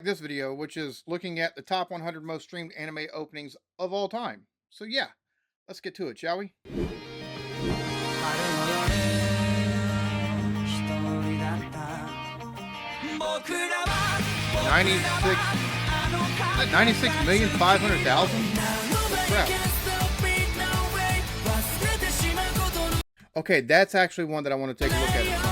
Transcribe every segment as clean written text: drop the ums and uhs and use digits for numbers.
This video, which is looking at the top 100 most streamed anime openings of all time. So yeah, let's get to it, shall we? 96,500,000? Crap. Okay, that's actually one that I want to take a look at some point in time.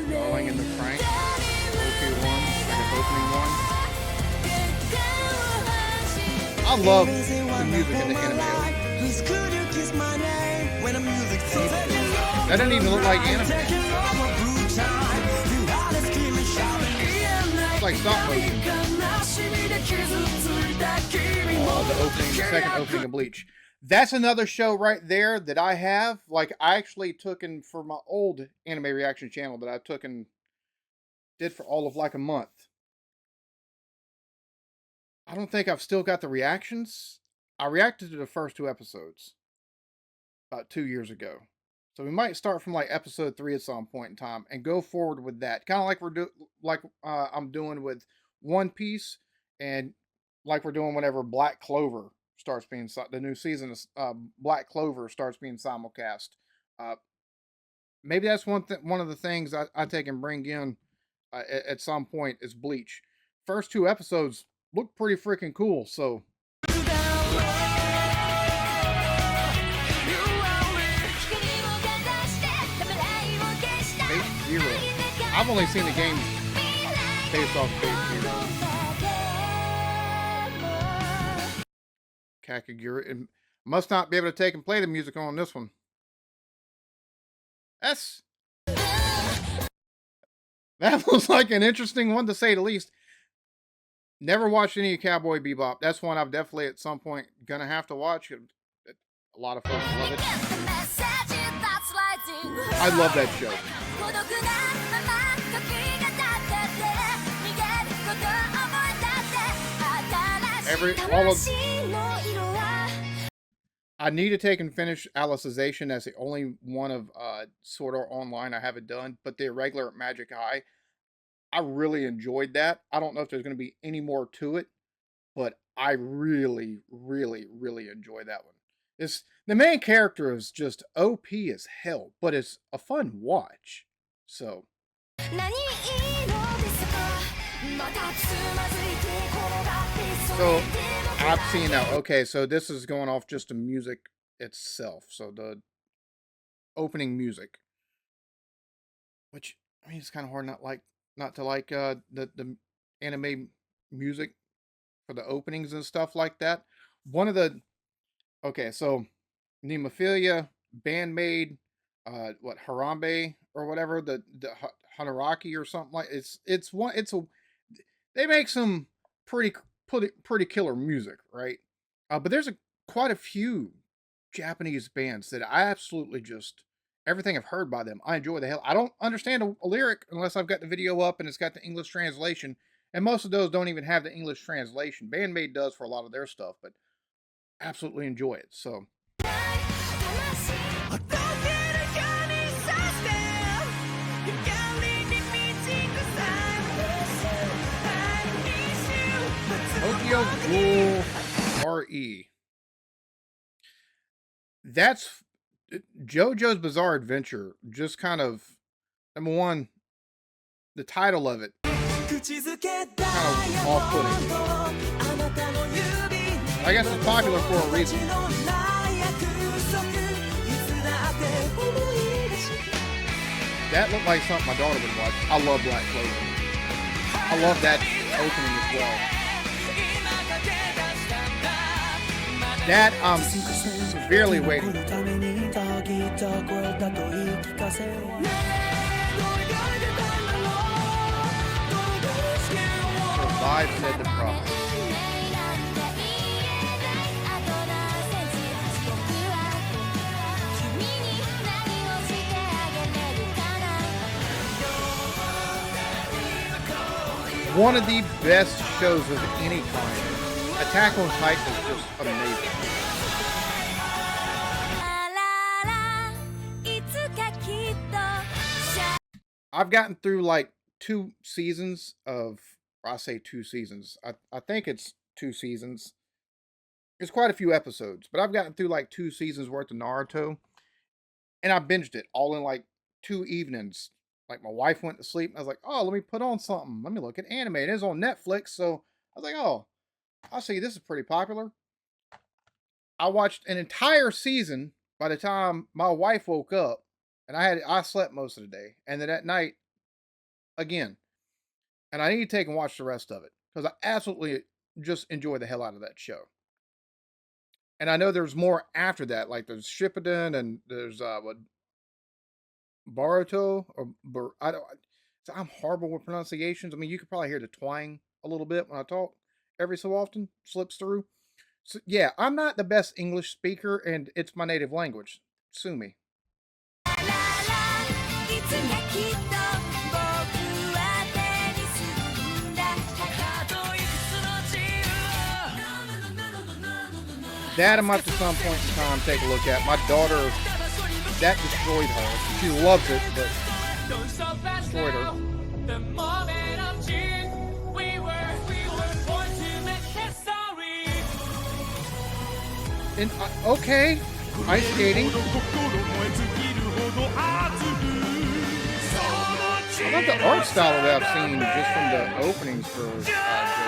Going in the Frank. Okay, one. Like an opening one. I love the music in the anime. That didn't even look like anime. It's like stop motion. Oh, the second opening of Bleach. That's another show right there that I have. Like, I actually took in for my old anime reaction channel that I took and did for all of like a month. I don't think I've still got the reactions. I reacted to the first 2 episodes about 2 years ago. So we might start from like episode 3 at some point in time and go forward with that. Kind of like I'm doing with One Piece, and like we're doing whenever Black Clover starts being the new season of Black Clover starts being simulcast. Maybe that's one of the things I take and bring in at some point is Bleach. First 2 episodes look pretty freaking cool, so. Fate Zero. I've only seen the game based off Fate Zero. Kakagura. It must not be able to take and play the music on this one. That was like an interesting one to say the least. Never watched any Cowboy Bebop. That's one I've definitely at some point gonna have to watch. A lot of folks love it. I love that show. I need to take and finish Alicization. That's the only one of Sword Art Online I haven't done. But the irregular Magic Eye, I really enjoyed that. I don't know if there's going to be any more to it, but I really, really, really enjoy that one. The main character is just OP as hell, but it's a fun watch. So. So I've seen that. Okay, so this is going off just the music itself. So the opening music, which I mean, it's kind of hard not to like the anime music for the openings and stuff like that. So Nemophilia, Bandmaid, Harambe or whatever, the Hanaraki or something like they make some pretty killer music, right? But there's quite a few Japanese bands that I absolutely just everything I've heard by them, I enjoy the hell. I don't understand a lyric unless I've got the video up and it's got the English translation, and most of those don't even have the English translation. Bandmaid does for a lot of their stuff, but absolutely enjoy it. So. Tokyo Ghoul RE. That's JoJo's Bizarre Adventure. Just kind of, number one, the title of it kind of off-putting. I guess it's popular for a reason. That looked like something my daughter would watch. I love Black Clover. I love that opening as well. That I'm severely waiting for. Survive, said the prophet. One of the best shows of any kind. Attack on Titan is just amazing. I've gotten through like 2 seasons of, or I say 2 seasons. I think it's 2 seasons. It's quite a few episodes, but I've gotten through like 2 seasons worth of Naruto, and I binged it all in like 2 evenings. Like my wife went to sleep, and I was like, "Oh, let me put on something. Let me look at anime." It is on Netflix, so I was like, "Oh, I see this is pretty popular." I watched an entire season by the time my wife woke up, and I slept most of the day, and then at night again, and I need to take and watch the rest of it because I absolutely just enjoy the hell out of that show. And I know there's more after that, like there's Shippuden and there's what, Baruto I don't. So I'm horrible with pronunciations. I mean, you could probably hear the twang a little bit when I talk every so often, slips through. So yeah, I'm not the best English speaker, and it's my native language. Sue me. That I might at some point in time take a look at. My daughter, that destroyed her. She loves it, but destroyed her. And okay, ice skating. I love the art style that I've seen just from the openings for JoJo.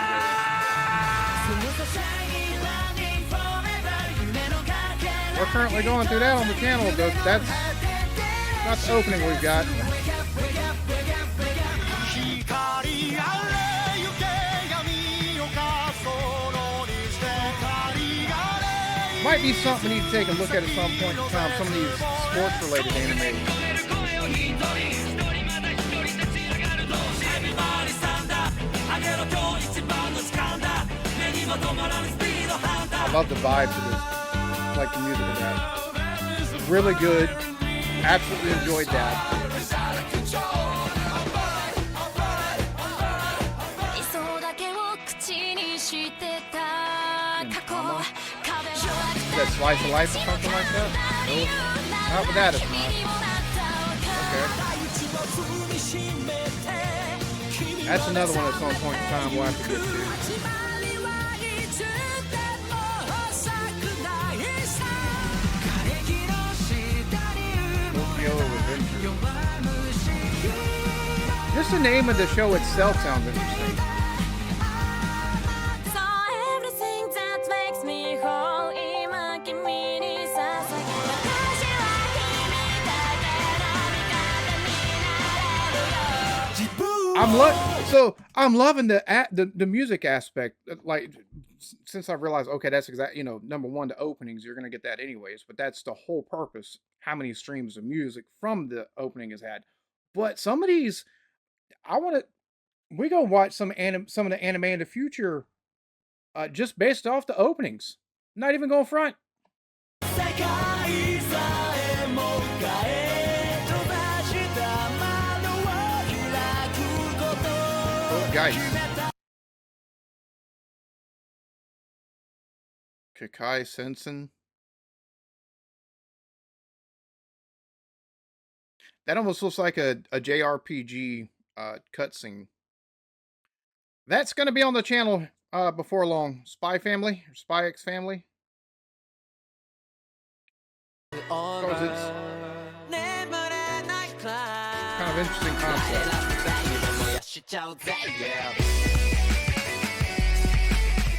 We're currently going through that on the channel, but that's the opening we've got. Might be something we need to take a look at some point in time, some of these sports-related anime. I love the vibe to this. I like the music of that. Really good. Absolutely enjoyed that. Is that slice of life or something like that? Nope. Not with that, it's not. Okay. That's another one at some point in time we'll have to get to. Just the name of the show itself sounds interesting. I'm loving the music aspect. Like, since I realized, okay, that's exactly, number one, the openings, you're gonna get that anyways, but that's the whole purpose. How many streams of music from the opening is had. But some of these, we gonna watch some of the anime in the future, just based off the openings. Not even going front. Guys. Kakai Sensen. That almost looks like a JRPG cutscene. That's going to be on the channel before long. Spy Family, or Spy X Family. Because it's kind of interesting concept. Yeah,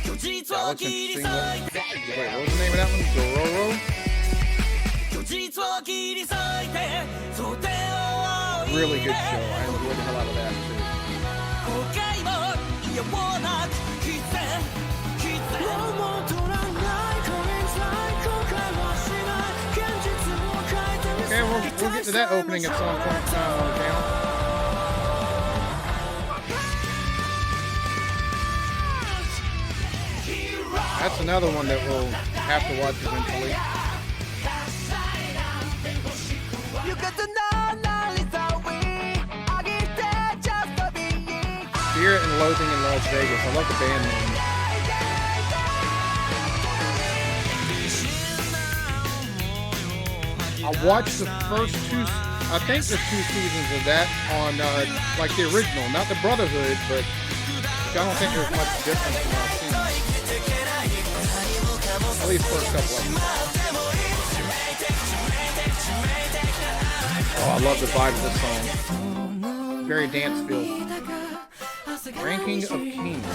looks interesting. Wait, what was the name of that one? Dororo? Really good show. I enjoyed the hell out of that too. Okay, we'll get to that opening at some point in time on the channel. That's another one that we'll have to watch eventually. Fear and Loathing in Las Vegas. I love the band name. I watched the first two. I think there's 2 seasons of that on like the original, not the Brotherhood, but I don't think there's much difference from what I've seen. At least first couple of them. Oh, I love the vibe of this song. Very dance feel. Ranking of Kings.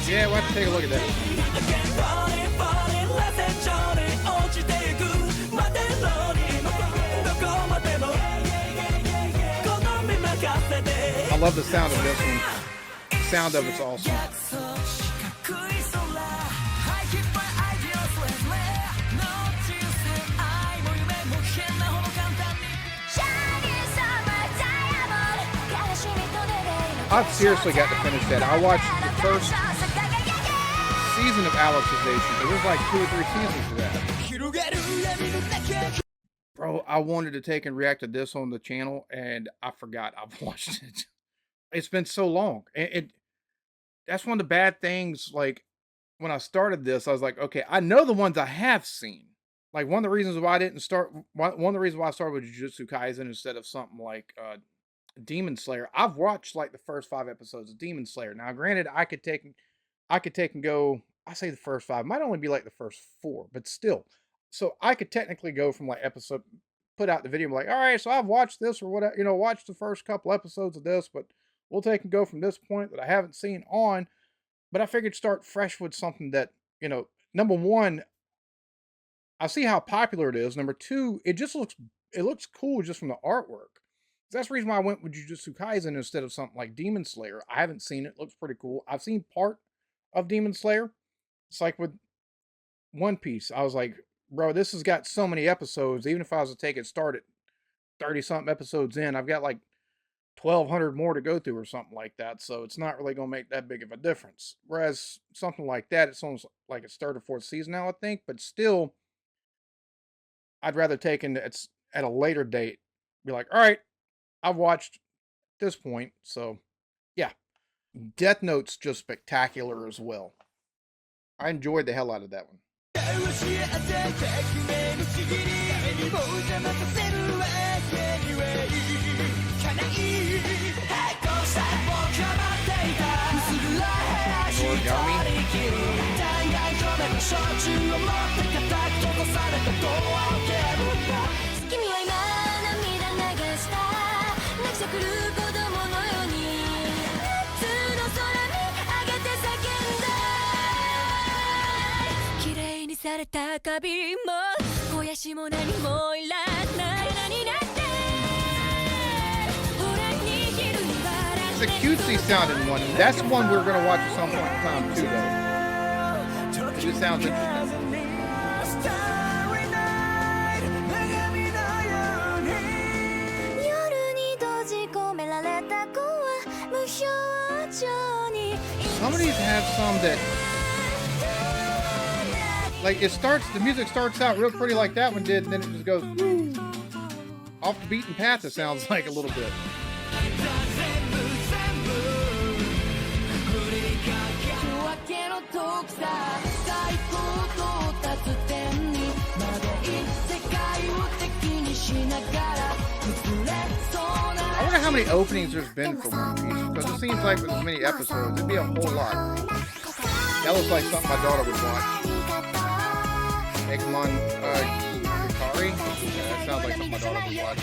Yeah, we'll have to take a look at that. I love the sound of this one. The sound of it's awesome. I've seriously got to finish that. I watched the first season of Alicization. There was like 2 or 3 seasons to that. Bro, I wanted to take and react to this on the channel, and I forgot I've watched it. It's been so long. And that's one of the bad things. Like, when I started this, I was like, okay, I know the ones I have seen. Like, one of the reasons why I didn't start, one of the reasons why I started with Jujutsu Kaisen instead of something like Demon Slayer. I've watched like the first 5 episodes of Demon Slayer. Now, granted, I could take and go. I say the first 5 might only be like the first 4, but still. So I could technically go from like episode, put out the video, like, all right, so I've watched this or whatever, watched the first couple episodes of this, but we'll take and go from this point that I haven't seen on. But I figured start fresh with something that, number one, I see how popular it is. Number 2, it looks cool just from the artwork. That's the reason why I went with Jujutsu Kaisen instead of something like Demon Slayer. I haven't seen it. It looks pretty cool. I've seen part of Demon Slayer. It's like with One Piece. I was like, bro, this has got so many episodes. Even if I was to take it, start at 30-something episodes in, I've got like 1,200 more to go through or something like that. So it's not really going to make that big of a difference. Whereas something like that, it's almost like it's 3rd or 4th season now, I think. But still, I'd rather take it's at a later date. Be like, all right, I've watched this point. So, yeah. Death Note's just spectacular as well. I enjoyed the hell out of that one. It's a cutesy sounding one. That's one we're going to watch at some point in time too, though. It just sounds interesting. Some of these have some that, like, the music starts out real pretty like that one did, and then it just goes off the beaten path, it sounds like a little bit. I wonder how many openings there's been for One Piece, because it seems like with as many episodes, it'd be a whole lot. That looks like something my daughter would watch. Egmon Hikari? Yeah, that sounds like something my daughter would watch.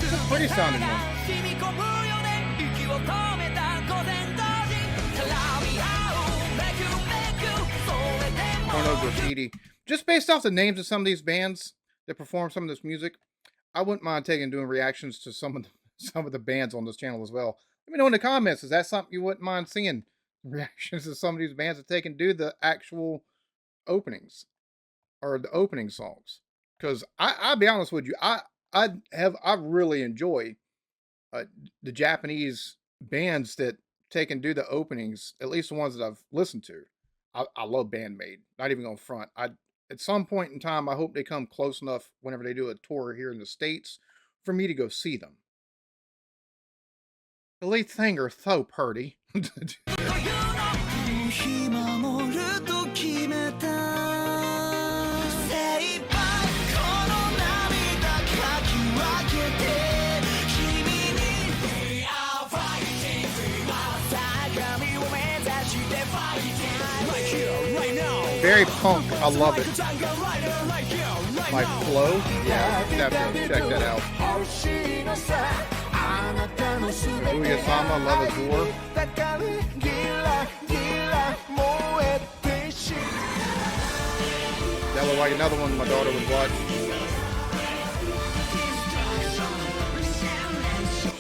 It's a pretty sounding one. Porno Graffiti. Just based off the names of some of these bands that perform some of this music, I wouldn't mind doing reactions to some of the bands on this channel as well. Let me know in the comments. Is that something you wouldn't mind seeing? Reactions to some of these bands that they can do the actual openings. are the opening songs. Because I'll be honest with you, I really enjoy the Japanese bands that take and do the openings, at least the ones that I've listened to. I love Bandmade. Not even gonna front. At some point in time, I hope they come close enough whenever they do a tour here in the States for me to go see them. The lead singer so pretty. Very punk. I love it. My flow. Yeah, you have to check that out. Ouya-sama, Love is War. That looked like another one my daughter would watch.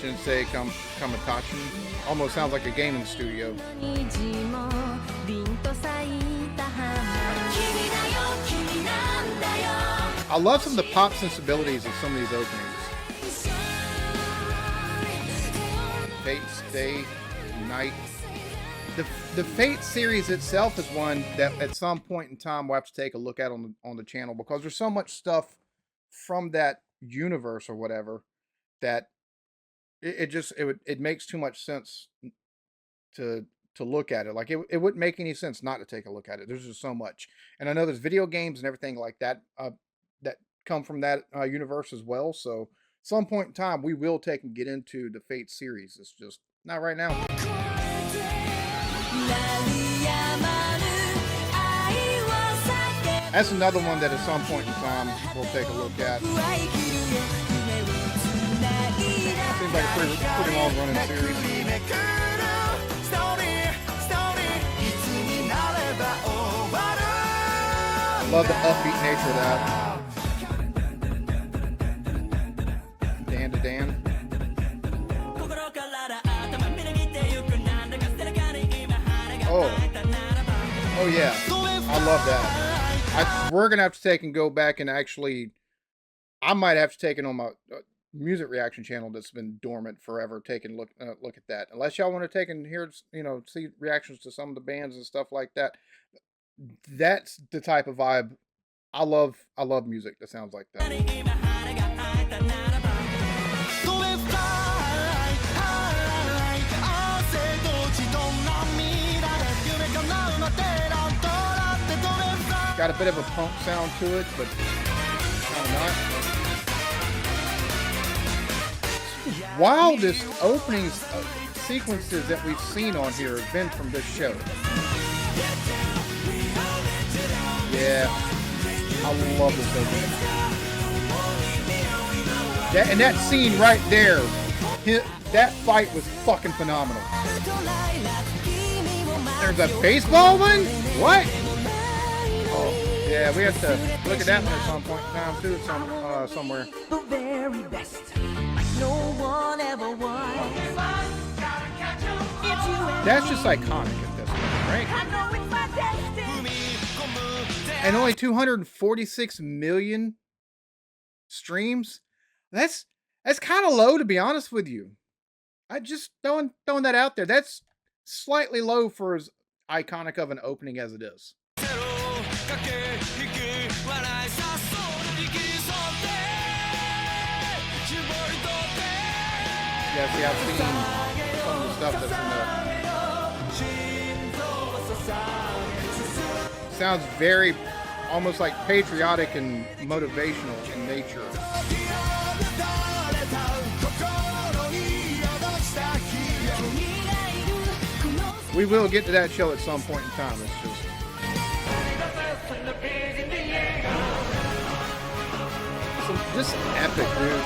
Shinsei Kamitachi. Almost sounds like a gaming studio. I love some of the pop sensibilities of some of these openings. Fate Stay Night. The Fate series itself is one that at some point in time we'll have to take a look at on the channel, because there's so much stuff from that universe or whatever that it makes too much sense to look at it. Like it wouldn't make any sense not to take a look at it. There's just so much. And I know there's video games and everything like that that come from that universe as well. So some point in time we will take and get into the Fate series. It's just not right now. That's another one that at some point in time we'll take a look at. Seems like a pretty long running series. Love the upbeat nature of that. Dan to Dan. Oh yeah, I love that. We're gonna have to take and go back and actually, I might have to take it on my music reaction channel that's been dormant forever. Take and look at that. Unless y'all want to take and hear, see reactions to some of the bands and stuff like that. That's the type of vibe I love. I love music that sounds like that. Got a bit of a punk sound to it, but kind of not. Wildest openings sequences that we've seen on here have been from this show. Yeah, I love this opening. And that scene right there, that fight was fucking phenomenal. There's a baseball one? What? Oh, yeah, we have to look at that one at some point in time too, somewhere. The very best, like no one ever was. That's just iconic at this point, right? And only 246 million streams. That's kind of low, to be honest with you. I just throwing that out there. That's slightly low for as iconic of an opening as it is. Yeah, see, I've seen some of the stuff that's in the... Sounds very, almost like patriotic and motivational in nature. We will get to that show at some point in time. It's just epic, dude.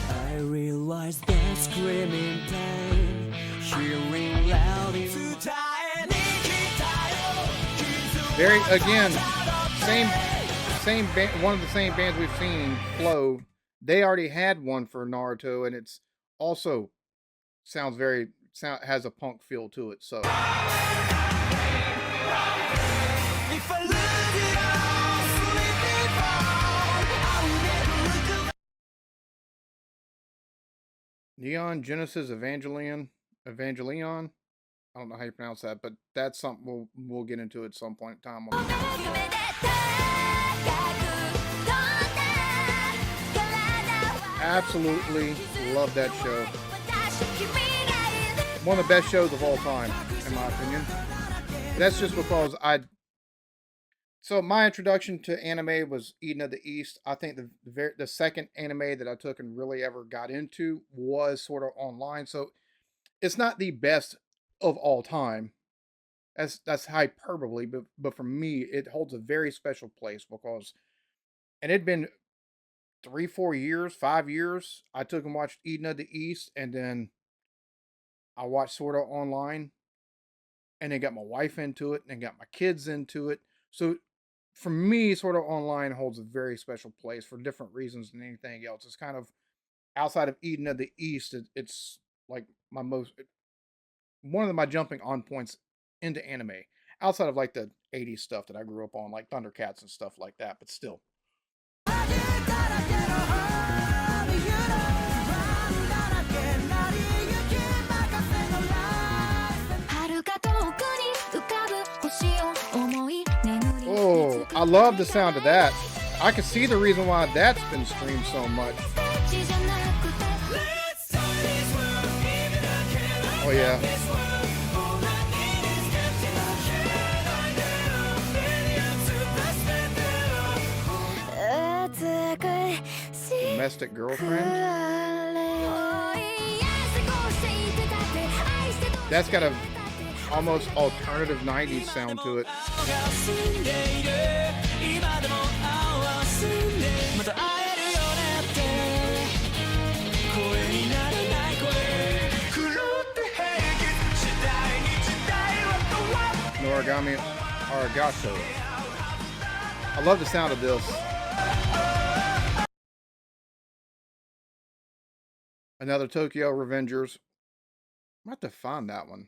I realize that screaming pain, hearing loud in very, again, same band, one of the same bands we've seen, Flow. They already had one for Naruto, and it's also has a punk feel to it. So Neon Genesis Evangelion. I don't know how you pronounce that, but that's something we'll get into at some point in time. Absolutely love that show. One of the best shows of all time, in my opinion. That's just because so my introduction to anime was Eden of the East. I think the second anime that I took and really ever got into was Sword Art Online. So it's not the best of all time. That's hyperbole, but for me, it holds a very special place because, and it'd been 3, 4 years, 5 years. I took and watched Eden of the East, and then I watched Sword Art Online, and then got my wife into it, and got my kids into it. So for me, Sword Art Online holds a very special place for different reasons than anything else. It's kind of outside of Eden of the East. It's like one of my jumping on points into anime, outside of like the 80s stuff that I grew up on, like Thundercats and stuff like that. But still. Oh, I love the sound of that. I can see the reason why that's been streamed so much. Oh yeah. Domestic Girlfriend. That's got a almost alternative 90s sound to it. Noragami Arigato. I love the sound of this. Another Tokyo Revengers. I'm about to find that one.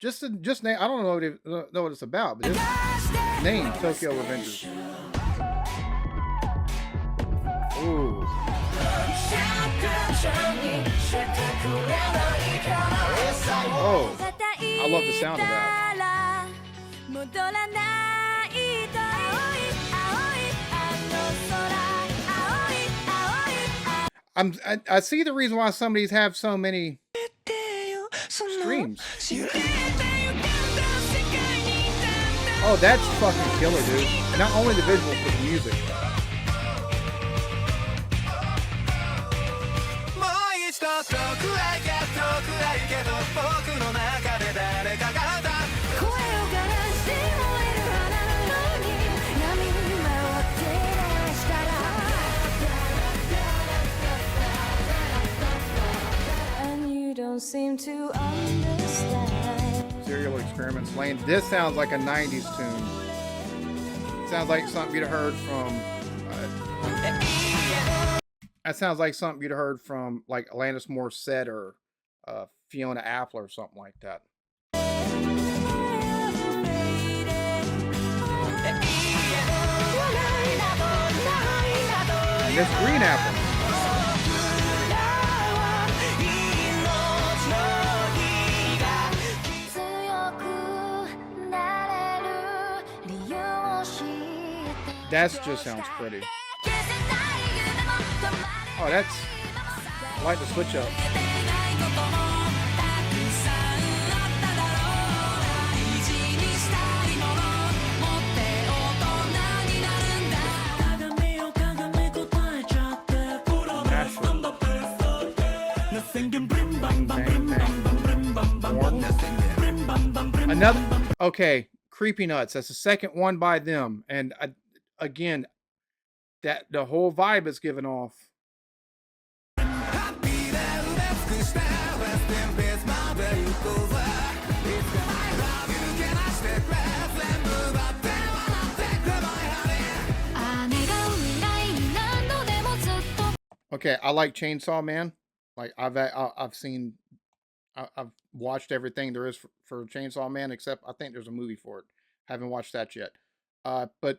Just name. I don't know what it's about, but just name Tokyo Revengers. Ooh. Oh, I love the sound of that. I see the reason why some of these have so many streams. Oh, that's fucking killer, dude. And not only the visuals, but the music. Don't seem to understand. Serial Experiments Lane. This sounds like a 90s tune. Sounds like something you'd have heard from. That sounds like something you'd have heard from like Alanis Morissette or Fiona Apple or something like that. And this Green Apple. That just sounds pretty. Oh, that's... I like the switch up. Another... Okay, Creepy Nuts. That's the second one by them. And again, that the whole vibe is given off. Okay, I like Chainsaw Man. Like I've seen, I've watched everything there is for Chainsaw Man, except I think there's a movie for it. Haven't watched that yet. But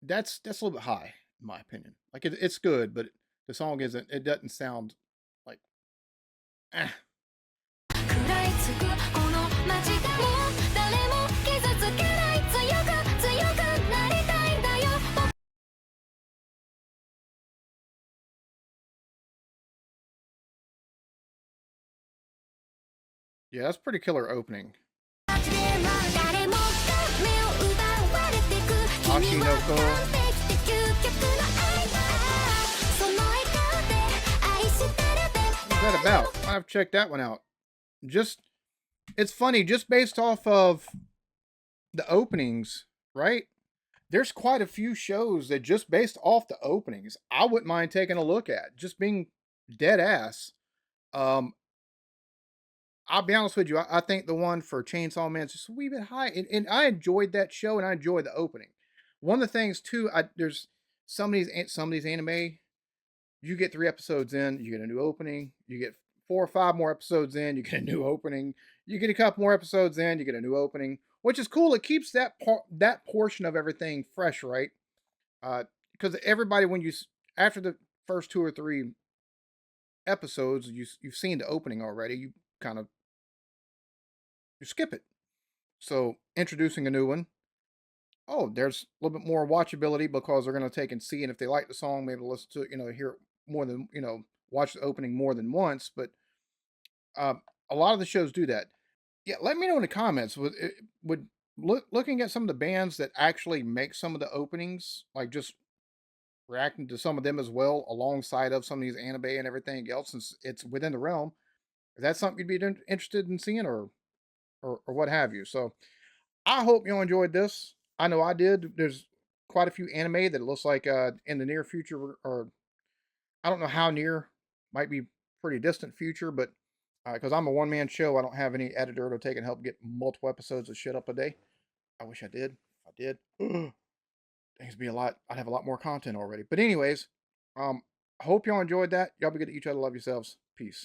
that's a little bit high in my opinion. Like it's good, but the song isn't. It doesn't sound like. Eh. 食らいつくこの街がもう誰も傷つけない強くなりたいんだよ Yeah, that's pretty killer opening. 街で誰もが目を奪われてく君は完璧で究極の愛だその笑顔で愛してるべ What's that about? I've checked that one out. Just it's funny, just based off of the openings, right? There's quite a few shows that just based off the openings, I wouldn't mind taking a look at. Just being dead ass. Um, I'll be honest with you. I think the one for Chainsaw Man is just a wee bit high, and I enjoyed that show, and I enjoyed the opening. One of the things too, there's some of these anime. You get 3 episodes in, you get a new opening. You get 4 or 5 more episodes in, you get a new opening. You get a couple more episodes in, you get a new opening, which is cool. It keeps that portion of everything fresh, right? Because everybody, when you after the first 2 or 3 episodes, you've seen the opening already. You kind of you skip it. So introducing a new one. Oh, there's a little bit more watchability because they're going to take and see, and if they like the song, maybe listen to it, hear it more than watch the opening more than once. But uh, a lot of the shows do that. Yeah, let me know in the comments. Would looking at some of the bands that actually make some of the openings, like just reacting to some of them as well, alongside of some of these anime and everything else, since it's within the realm. Is that something you'd be interested in seeing, or what have you? So I hope you enjoyed this. I know I did. There's quite a few anime that it looks like in the near future, or I don't know how near, might be pretty distant future, but because I'm a one man show, I don't have any editor to take and help get multiple episodes of shit up a day. I wish I did. If I did, things be a lot. I'd have a lot more content already. But anyways, I hope y'all enjoyed that. Y'all be good to each other. Love yourselves. Peace.